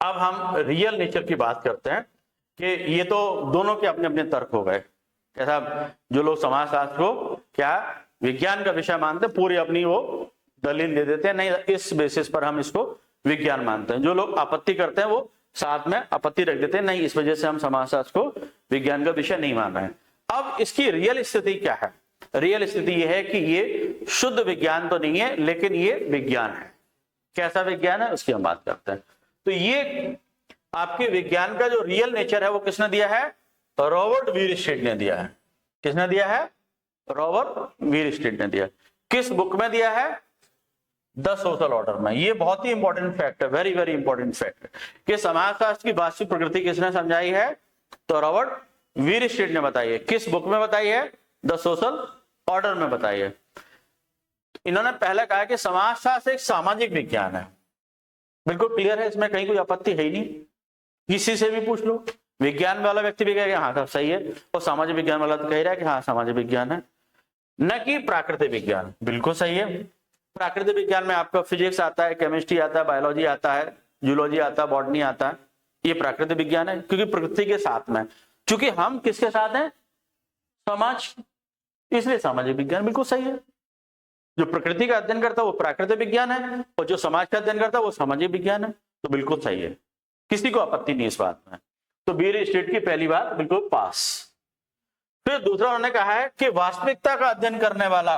अब हम real nature की बात करते हैं कि ये तो दोनों के अपने अपने तर्क हो गए। कैसा, जो लोग समाजशास्त्र को क्या विज्ञान का विषय मानते हैं, पूरी अपनी वो दलील दे देते हैं, नहीं इस बेसिस पर हम इसको विज्ञान मानते हैं। जो लोग आपत्ति करते हैं वो साथ में आपत्ति रख देते हैं, नहीं इस वजह से हम समाजशास्त्र को विज्ञान का विषय नहीं मान रहे हैं। अब इसकी रियल स्थिति क्या है? रियल स्थिति यह है कि ये शुद्ध विज्ञान तो नहीं है, लेकिन ये विज्ञान है। कैसा विज्ञान है उसकी हम बात करते हैं। तो ये आपके विज्ञान का जो रियल नेचर है वो किसने दिया है? रॉबर्ट वीरस्टेड ने दिया है। किसने दिया है? रॉबर्ट वीरस्टेड ने दिया। किस बुक में दिया है? द सोशल ऑर्डर में। ये बहुत ही इंपॉर्टेंट फैक्ट है, वेरी वेरी इंपॉर्टेंट फैक्ट है कि समाजशास्त्र की वास्तविक प्रकृति किसने समझाई है? तो रॉबर्ट वीरस्टेड ने बताई है। किस बुक में बताई है? द सोशल ऑर्डर में बताई है। इन्होंने पहले कहा कि समाजशास्त्र एक सामाजिक विज्ञान है। बिल्कुल क्लियर है, इसमें कहीं कोई आपत्ति है ही नहीं। किसी से भी पूछ लो, विज्ञान वाला व्यक्ति भी कहेगा हाँ सब सही है, और सामाजिक विज्ञान वाला तो कह रहा है कि हाँ सामाजिक विज्ञान है, न कि प्राकृतिक विज्ञान। बिल्कुल सही है। प्राकृतिक विज्ञान में आपका फिजिक्स आता है, केमिस्ट्री आता है, बायोलॉजी आता है, जूलॉजी आता है, बॉटनी आता है। ये प्राकृतिक विज्ञान है क्योंकि प्रकृति के साथ में, क्योंकि हम किसके साथ हैं? समाज, इसलिए सामाजिक विज्ञान बिल्कुल सही है। जो प्रकृति का अध्ययन करता है वो प्राकृतिक विज्ञान है, और जो समाज का अध्ययन करता है वो सामाजिक विज्ञान है। तो बिल्कुल सही है, किसी को आपत्ति नहीं इस बात में। तो वीरस्टेड की पहली बात बिल्कुल पास। फिर दूसरा उन्होंने कहा है कि वास्तविकता का अध्ययन करने वाला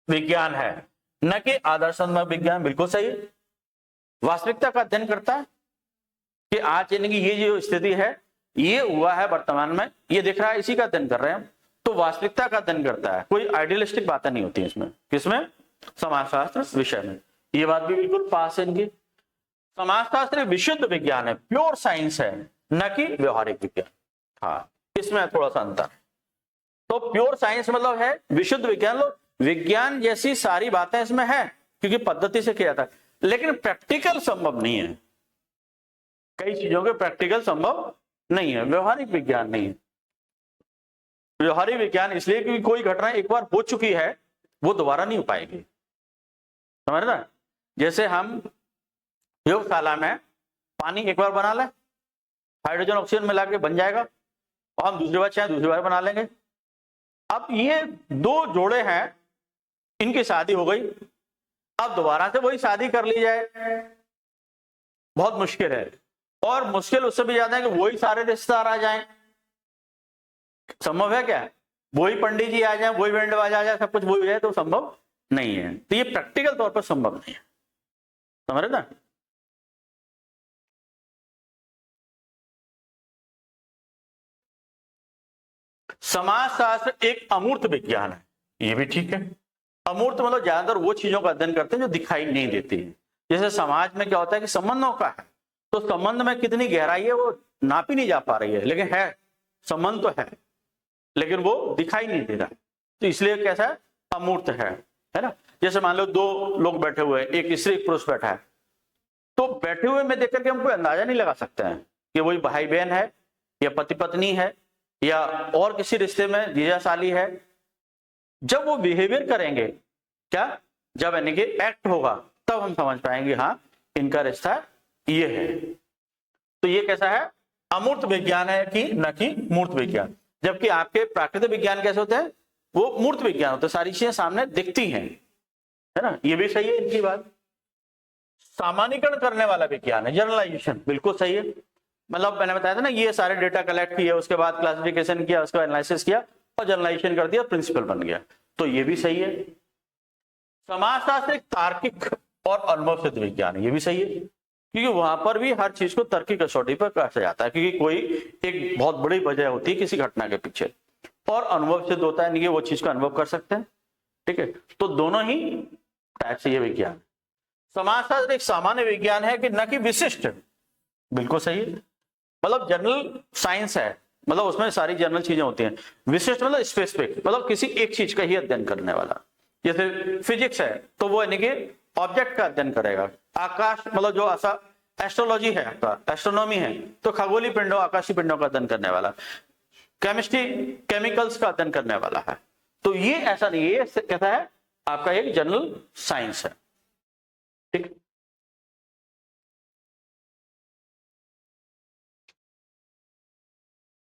विज्ञान है, न कि आदर्शात्मक विज्ञान। बिल्कुल सही है, वास्तविकता का अध्ययन करता है कि आज यानी कि ये जो स्थिति है, ये हुआ है वर्तमान में, ये दिख रहा है, इसी का अध्ययन कर रहे हैं। तो वास्तविकता का अध्ययन करता है, कोई आइडियलिस्टिक बातें नहीं होती इसमें। किसमें? समाजशास्त्र विषय में। ये बात भी बिल्कुल पास है इनकी। समाजशास्त्र विशुद्ध विज्ञान है, प्योर साइंस है, न कि व्यवहारिक विज्ञान। हाँ, इसमें थोड़ा सा अंतर है। तो प्योर साइंस मतलब है विशुद्ध विज्ञान, विज्ञान जैसी सारी बातें इसमें है क्योंकि पद्धति से किया था, लेकिन प्रैक्टिकल संभव नहीं है। कई चीजों के प्रैक्टिकल संभव नहीं है, व्यवहारिक विज्ञान नहीं है। व्यवहारिक विज्ञान इसलिए क्योंकि कोई घटना एक बार हो चुकी है, वो दोबारा नहीं हो पाएगी। समझ ना? जैसे हम प्रयोगशाला में पानी एक बार बना ले, हाइड्रोजन ऑक्सीजन मिला के बन जाएगा, और हम दूसरी बार चाहे दूसरी बार बना लेंगे। अब ये दो जोड़े हैं, इनकी शादी हो गई, अब दोबारा से वही शादी कर ली जाए, बहुत मुश्किल है। और मुश्किल उससे भी ज्यादा है कि वही सारे रिश्तेदार आ जाएं। संभव है क्या? वही पंडित जी आ जाए, वही बैंड बाजा आ जाए, सब कुछ वही हो जाए, तो संभव नहीं है। तो ये प्रैक्टिकल तौर पर संभव नहीं है। समझ रहे ना? समाजशास्त्र एक अमूर्त विज्ञान है, ये भी ठीक है। अमूर्त मतलब ज्यादातर वो चीजों का अध्ययन करते हैं जो दिखाई नहीं देती है। जैसे समाज में क्या होता है कि संबंधों का है, तो संबंध में कितनी गहराई है वो नापी नहीं जा पा रही है, लेकिन है, संबंध तो है, लेकिन वो दिखाई नहीं दे रहा। तो इसलिए कैसा है? अमूर्त है ना? जैसे मान लो दो लोग बैठे हुए हैं, एक स्त्री एक पुरुष बैठा है, तो बैठे हुए में देख करके हम कोई अंदाजा नहीं लगा सकते हैं कि वही भाई बहन है, या पति पत्नी है, या और किसी रिश्ते में जीजा साली है। जब वो बिहेवियर करेंगे, क्या, जब यानी कि एक्ट होगा, तब हम समझ पाएंगे हाँ इनका रिश्ता ये है। तो ये कैसा है? अमूर्त विज्ञान है कि न कि मूर्त विज्ञान। जबकि आपके प्राकृतिक विज्ञान कैसे होते हैं? वो मूर्त विज्ञान होते हैं, सारी चीजें सामने दिखती हैं, है ना? ये भी सही है इनकी बात। सामान्यीकरण करने वाला विज्ञान है, जनरलाइजेशन, बिल्कुल सही है। मतलब मैंने बताया था ना, ये सारे डेटा कलेक्ट किया, उसके बाद क्लासिफिकेशन किया, उसका एनालिसिस किया और जनरलाइजेशन कर दिया, प्रिंसिपल बन गया। तो ये भी सही है। समाजशास्त्र एक तार्किक और अनुभव सिद्ध विज्ञान है, ये भी सही है, क्योंकि वहां पर भी हर चीज को तर्क कसौटी पर कहा जाता है, क्योंकि कोई एक बहुत बड़ी वजह होती है किसी घटना के पीछे, और अनुभव सिद्ध होता है, वो चीज का अनुभव कर सकते हैं। ठीक है, तो दोनों ही टाइप से ये विज्ञान। समाजशास्त्र एक सामान्य विज्ञान है कि न कि विशिष्ट। बिल्कुल सही है, मतलब जनरल साइंस है, मतलब उसमें सारी जनरल चीजें होती हैं। विशिष्ट मतलब स्पेसिफिक, मतलब किसी एक चीज का ही अध्ययन करने वाला। जैसे फिजिक्स है तो वो यानी कि ऑब्जेक्ट का अध्ययन करेगा। आकाश मतलब जो एस्ट्रोलॉजी है, आपका एस्ट्रोनॉमी है, तो खगोलीय पिंडों, आकाशीय पिंडों का अध्ययन करने वाला। केमिस्ट्री केमिकल्स का अध्ययन करने वाला है। तो ये ऐसा नहीं, ये कहता है आपका एक जनरल साइंस है। ठीक।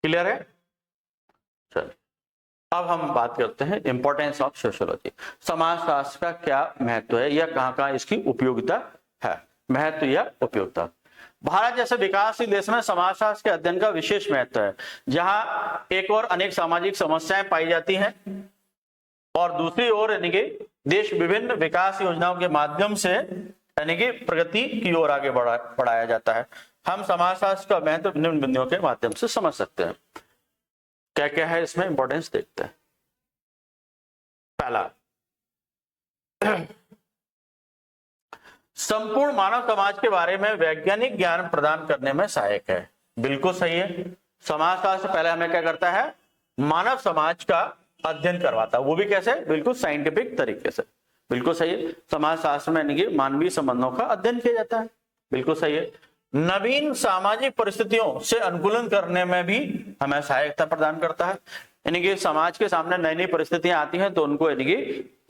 क्लियर है? चलिए अब हम बात करते हैं इंपॉर्टेंस ऑफ सोशियोलॉजी। समाजशास्त्र का क्या महत्व है या कहाँ कहाँ इसकी उपयोगिता है, महत्व या उपयोगिता। भारत जैसे विकासशील देश में समाजशास्त्र के अध्ययन का विशेष महत्व है, जहां एक और अनेक सामाजिक समस्याएं पाई जाती हैं और दूसरी ओर यानी कि देश विभिन्न विकास योजनाओं के माध्यम से यानी कि प्रगति की ओर आगे बढ़ाया जाता है। हम समाजशास्त्र का महत्व निम्न बिंदुओं के माध्यम से समझ सकते हैं। क्या क्या है इसमें इंपॉर्टेंस देखते हैं। पहला, संपूर्ण मानव समाज के बारे में वैज्ञानिक ज्ञान प्रदान करने में सहायक है। बिल्कुल सही है। समाजशास्त्र पहले हमें क्या करता है, मानव समाज का अध्ययन करवाता है, वो भी कैसे, बिल्कुल साइंटिफिक तरीके से। बिल्कुल सही है। समाजशास्त्र में यानी कि मानवीय संबंधों का अध्ययन किया जाता है। बिल्कुल सही है। नवीन सामाजिक परिस्थितियों से अनुकूलन करने में भी हमें सहायता प्रदान करता है, यानी कि समाज के सामने नई नई परिस्थितियां आती हैं तो उनको यानी कि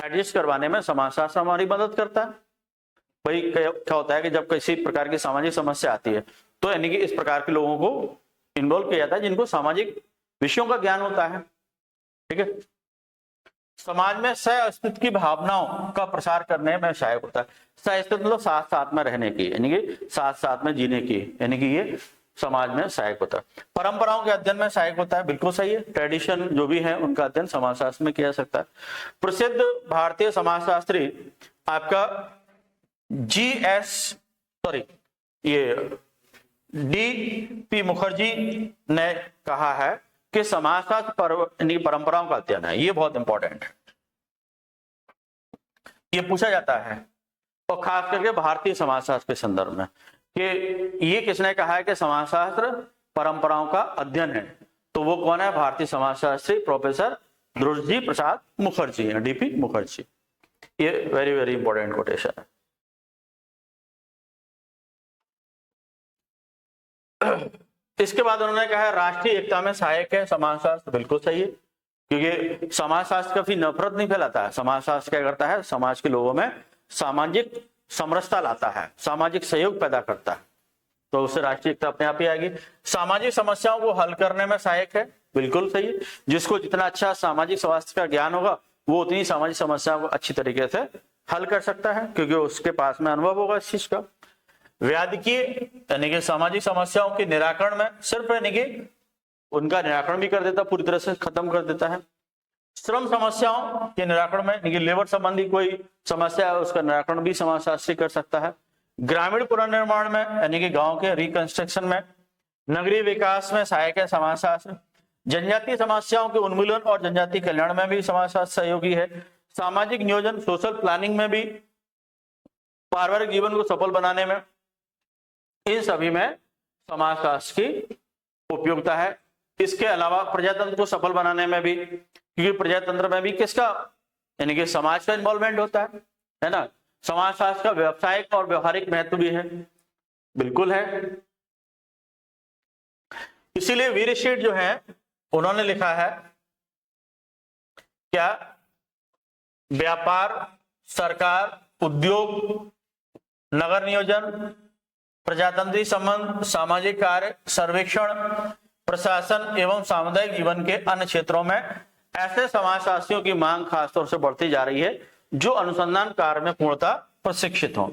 एडजस्ट करवाने में समाजशास्त्र हमारी मदद करता है। भाई क्या होता है कि जब किसी प्रकार की सामाजिक समस्या आती है तो यानी कि इस प्रकार के लोगों को इन्वॉल्व किया जाता है जिनको सामाजिक विषयों का ज्ञान होता है। ठीक है। समाज में सह अस्तित्व की भावनाओं का प्रसार करने में सहायक होता है। सह अस्तित्व मतलब साथ साथ में रहने की, यानी कि साथ साथ में जीने की, यानी कि ये समाज में सहायक होता है। परंपराओं के अध्ययन में सहायक होता है। बिल्कुल सही है। ट्रेडिशन जो भी है उनका अध्ययन समाजशास्त्र में किया जा सकता है। प्रसिद्ध भारतीय समाजशास्त्री आपका डी.पी. मुखर्जी ने कहा है कि समाजशास्त्र परंपराओं का अध्ययन है। ये बहुत इंपॉर्टेंट है, ये पूछा जाता है और खास करके भारतीय समाजशास्त्र के संदर्भ में कि ये किसने कहा है कि समाजशास्त्र परंपराओं का अध्ययन है, तो वो कौन है, भारतीय समाजशास्त्री प्रोफेसर ध्रुवजी प्रसाद मुखर्जी है, डी.पी. मुखर्जी। ये वेरी वेरी इंपॉर्टेंट कोटेशन है। इसके बाद उन्होंने कहा है राष्ट्रीय एकता में सहायक है समाजशास्त्र। बिल्कुल सही है, क्योंकि समाजशास्त्र कभी नफरत नहीं फैलाता है। समाजशास्त्र क्या करता है, समाज के लोगों में सामाजिक समरसता लाता है, सामाजिक सहयोग पैदा करता है, तो उससे राष्ट्रीय एकता अपने आप ही आएगी। सामाजिक समस्याओं को हल करने में सहायक है। बिल्कुल सही है। जिसको जितना अच्छा सामाजिक स्वास्थ्य का ज्ञान होगा वो उतनी सामाजिक समस्याओं को अच्छी तरीके से हल कर सकता है, क्योंकि उसके पास में अनुभव होगा इस चीज का। व्याधिकीय यानी कि सामाजिक समस्याओं के निराकरण में सिर्फ यानी कि उनका निराकरण भी कर देता, पूरी तरह से खत्म कर देता है। श्रम समस्याओं के निराकरण में यानी कि लेबर संबंधी कोई समस्या है उसका निराकरण भी समाजशास्त्री कर सकता है। ग्रामीण पुनर्निर्माण में यानी कि गांव के रिकंस्ट्रक्शन में, नगरीय विकास में सहायक है समाजशास्त्र। जनजातीय समस्याओं के उन्मूलन और जनजातीय कल्याण में भी समाजशास्त्र सहयोगी है। सामाजिक नियोजन सोशल प्लानिंग में भी, पारिवारिक जीवन को सफल बनाने में, इन सभी में समाजशास्त्र की उपयोगिता है। इसके अलावा प्रजातंत्र को सफल बनाने में भी, क्योंकि प्रजातंत्र में भी किसका यानी कि समाज का इन्वॉल्वमेंट होता है ना। समाजशास्त्र का व्यावसायिक और व्यवहारिक महत्व भी है। बिल्कुल है। इसीलिए वीरशेठ जो है उन्होंने लिखा है क्या, व्यापार, सरकार, उद्योग, नगर नियोजन, प्रजातंत्री संबंध, सामाजिक कार्य, सर्वेक्षण, प्रशासन एवं सामुदायिक जीवन के अन्य क्षेत्रों में ऐसे समाजशास्त्रियों की मांग खासतौर से बढ़ती जा रही है जो अनुसंधान कार्य में पूर्णतः प्रशिक्षित हों।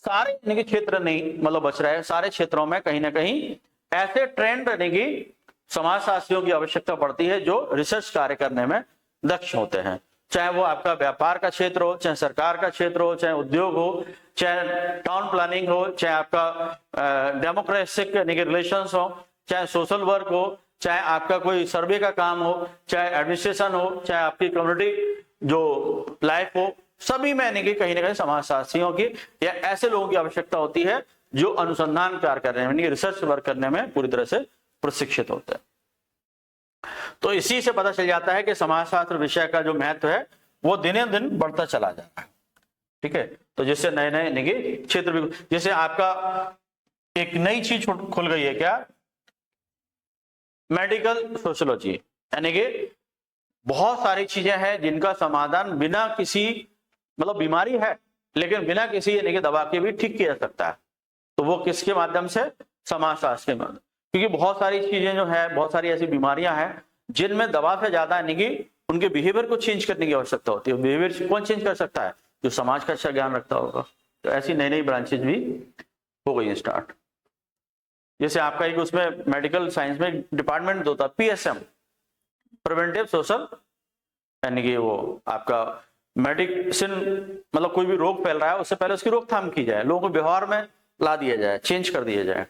सारे क्षेत्र नहीं मतलब बच रहे हैं, सारे क्षेत्रों में कहीं ना कहीं ऐसे ट्रेंड यानी कि समाजशास्त्रियों की आवश्यकता पड़ती है जो रिसर्च कार्य करने में दक्ष होते हैं। चाहे वो आपका व्यापार का क्षेत्र हो, चाहे सरकार का क्षेत्र हो, चाहे उद्योग हो, चाहे टाउन प्लानिंग हो, चाहे आपका डेमोक्रेटिक यानी कि रिलेशंस हो, चाहे सोशल वर्क हो, चाहे आपका कोई सर्वे का काम हो, चाहे एडमिनिस्ट्रेशन हो, चाहे आपकी कम्युनिटी जो लाइफ हो, सभी में यानी कि कहीं ना कहीं समाजशास्त्रियों की या ऐसे लोगों की आवश्यकता होती है जो अनुसंधान कार्य करने में, रिसर्च वर्क करने में पूरी तरह से प्रशिक्षित होते हैं। तो इसी से पता चल जाता है कि समाजशास्त्र विषय का जो महत्व है वो दिने दिन बढ़ता चला जा रहा है। ठीक है। तो जिससे नए नए यानी कि क्षेत्र भी, जैसे आपका एक नई चीज खुल गई है क्या, मेडिकल सोशियोलॉजी, यानी कि बहुत सारी चीजें हैं जिनका समाधान बिना किसी मतलब बीमारी है लेकिन बिना किसी यानी कि दवा के भी ठीक किया जा सकता है। तो वो किसके माध्यम से, समाजशास्त्र के माध्यम। क्योंकि बहुत सारी चीजें जो है, बहुत सारी ऐसी बीमारियां हैं जिनमें दवा से ज्यादा यानी कि उनके बिहेवियर को चेंज करने की आवश्यकता होती है। बिहेवियर कौन चेंज कर सकता है? जो समाज का अच्छा ज्ञान रखता होगा। तो ऐसी नई नई ब्रांचेज भी हो गई स्टार्ट। जैसे आपका एक उसमें मेडिकल साइंस में डिपार्टमेंट होता है PSM, प्रिवेंटिव सोशल, यानी कि वो आपका मेडिसिन, मतलब कोई भी रोग फैल रहा है उससे पहले उसकी रोकथाम की जाए, लोगों को व्यवहार में ला दिया जाए, चेंज कर दिया जाए।